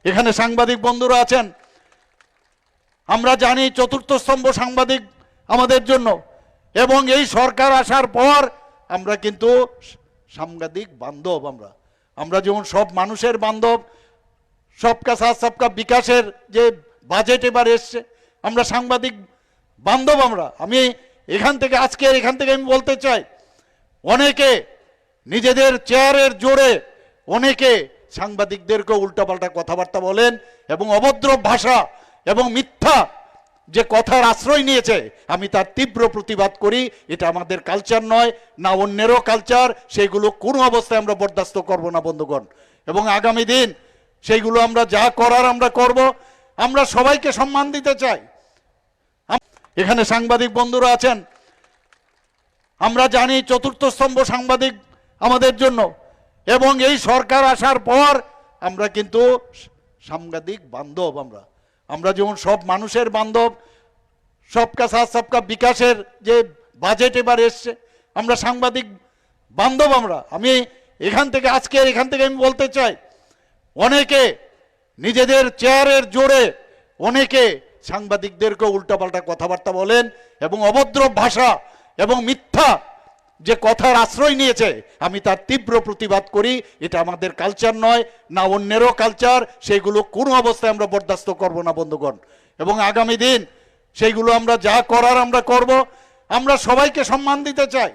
এখানে সাংবাদিক বন্ধুরা আছেন, আমরা জানি চতুর্থ স্তম্ভ সাংবাদিক আমাদের জন্য, এবং এই সরকার আসার পর আমরা কিন্তু সাংবাদিক বান্ধব। আমরা যেমন সব মানুষের বান্ধব, সবকা সাথ সবকা বিকাশের যে বাজেট এবার এসছে, আমরা সাংবাদিক বান্ধব। আমি এখান থেকে আমি বলতে চাই, অনেকে নিজেদের চেয়ারের জোরে অনেকে সাংবাদিকদেরকে উল্টাপাল্টা কথাবার্তা বলেন এবং অভদ্র ভাষা এবং মিথ্যা যে কথার আশ্রয় নিয়েছে, আমি তার তীব্র প্রতিবাদ করি। এটা আমাদের কালচার নয়, না অন্যেরও কালচার। সেইগুলো কোনো অবস্থায় আমরা বরদাস্ত করব না বন্ধুগণ, এবং আগামী দিন সেইগুলো আমরা যা করার আমরা করব। আমরা সবাইকে সম্মান দিতে চাই। এখানে সাংবাদিক বন্ধুরা আছেন, আমরা জানি চতুর্থ স্তম্ভ সাংবাদিক আমাদের জন্য, এবং এই সরকার আসার পর আমরা কিন্তু সাংবাদিক বান্ধব। আমরা যেমন সব মানুষের বান্ধব, সবকা সাথ সবকা বিকাশের যে বাজেট এবার এসছে, আমরা সাংবাদিক বান্ধব। আমি এখান থেকে আমি বলতে চাই, অনেকে নিজেদের চেয়ারের জোরে অনেকে সাংবাদিকদেরকে উল্টাপাল্টা কথাবার্তা বলেন এবং অভদ্র ভাষা এবং মিথ্যা যে কথার আশ্রয় নিয়েছে, আমি তার তীব্র প্রতিবাদ করি। এটা আমাদের কালচার নয়, না অন্যেরও কালচার। সেইগুলো কোনো অবস্থায় আমরা বরদাস্ত করব না বন্ধুগণ, এবং আগামী দিন সেইগুলো আমরা যা করার আমরা করব। আমরা সবাইকে সম্মান দিতে চাই।